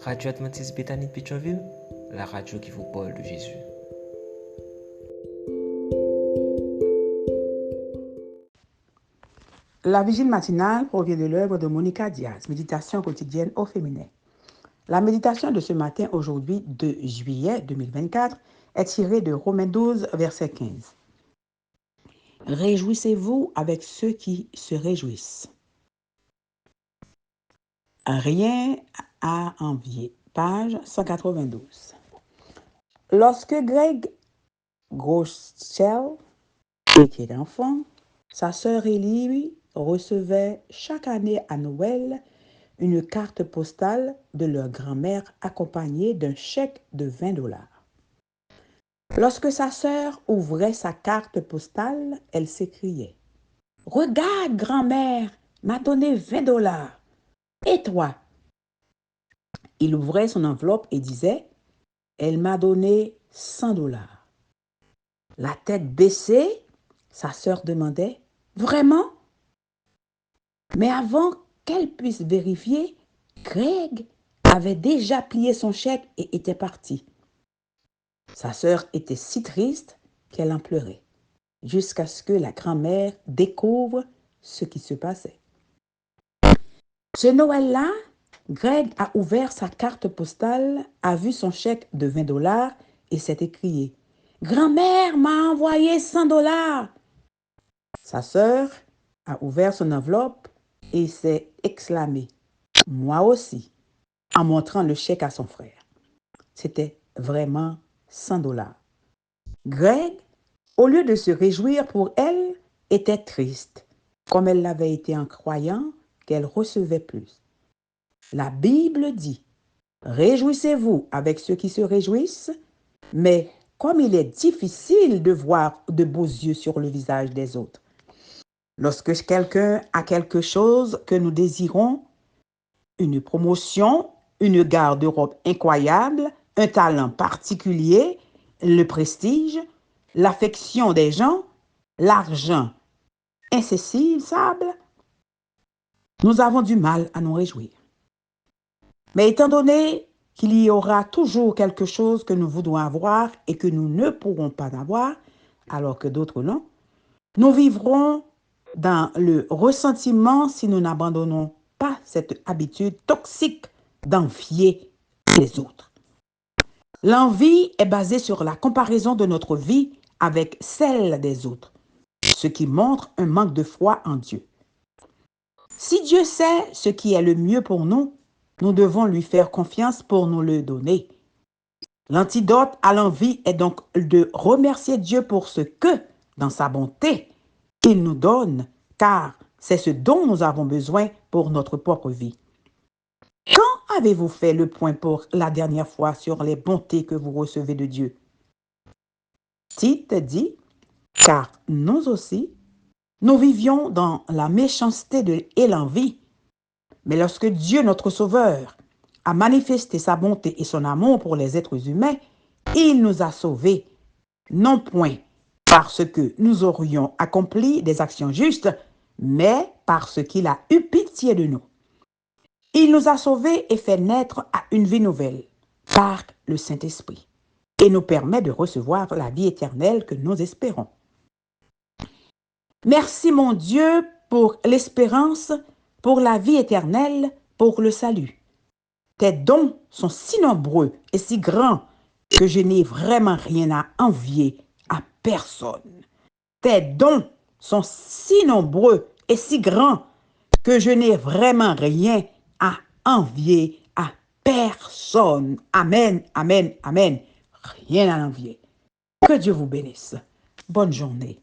Radio Adventiste Bethany de Pétionville, la radio qui vous parle de Jésus. La vigile matinale provient de l'œuvre de Monica Diaz, Méditation quotidienne au féminin. La méditation de ce matin, aujourd'hui, 2 juillet 2024, est tirée de Romains 12, verset 15. Réjouissez-vous avec ceux qui se réjouissent. Rien à envier. Page 192. Lorsque Greg Groeschel était enfant, sa sœur Ellie recevait chaque année à Noël une carte postale de leur grand-mère accompagnée d'un chèque de $20. Lorsque sa sœur ouvrait sa carte postale, elle s'écriait « Regarde, grand-mère, m'a donné $20. Et toi ?» Il ouvrait son enveloppe et disait « Elle m'a donné $100. » La tête baissée, sa sœur demandait « Vraiment ?» Mais avant qu'elle puisse vérifier, Greg avait déjà plié son chèque et était parti. Sa sœur était si triste qu'elle en pleurait, jusqu'à ce que la grand-mère découvre ce qui se passait. Ce Noël-là, Greg a ouvert sa carte postale, a vu son chèque de $20 et s'est écrié « Grand-mère m'a envoyé $100. » Sa sœur a ouvert son enveloppe et s'est exclamé « Moi aussi » en montrant le chèque à son frère. C'était vraiment $100. Greg, au lieu de se réjouir pour elle, était triste, comme elle l'avait été en croyant qu'elle recevait plus. La Bible dit « Réjouissez-vous avec ceux qui se réjouissent », mais comme il est difficile de voir de beaux yeux sur le visage des autres. Lorsque quelqu'un a quelque chose que nous désirons, une promotion, une garde-robe incroyable, un talent particulier, le prestige, l'affection des gens, l'argent incessable, nous avons du mal à nous réjouir. Mais étant donné qu'il y aura toujours quelque chose que nous voudrons avoir et que nous ne pourrons pas avoir, alors que d'autres non, nous vivrons dans le ressentiment si nous n'abandonnons pas cette habitude toxique d'envier les autres. L'envie est basée sur la comparaison de notre vie avec celle des autres, ce qui montre un manque de foi en Dieu. Si Dieu sait ce qui est le mieux pour nous, nous devons lui faire confiance pour nous le donner. L'antidote à l'envie est donc de remercier Dieu pour ce que, dans sa bonté, il nous donne, car c'est ce dont nous avons besoin pour notre propre vie. Quand avez-vous fait le point pour la dernière fois sur les bontés que vous recevez de Dieu? Tite dit, car nous aussi, nous vivions dans la méchanceté et l'envie. Mais lorsque Dieu, notre Sauveur, a manifesté sa bonté et son amour pour les êtres humains, il nous a sauvés, non point parce que nous aurions accompli des actions justes, mais parce qu'il a eu pitié de nous. Il nous a sauvés et fait naître à une vie nouvelle par le Saint-Esprit et nous permet de recevoir la vie éternelle que nous espérons. Merci mon Dieu pour l'espérance, pour la vie éternelle, pour le salut. Tes dons sont si nombreux et si grands que je n'ai vraiment rien à envier à personne. Tes dons sont si nombreux et si grands que je n'ai vraiment rien à envier à personne. Amen, amen, amen. Rien à envier. Que Dieu vous bénisse. Bonne journée.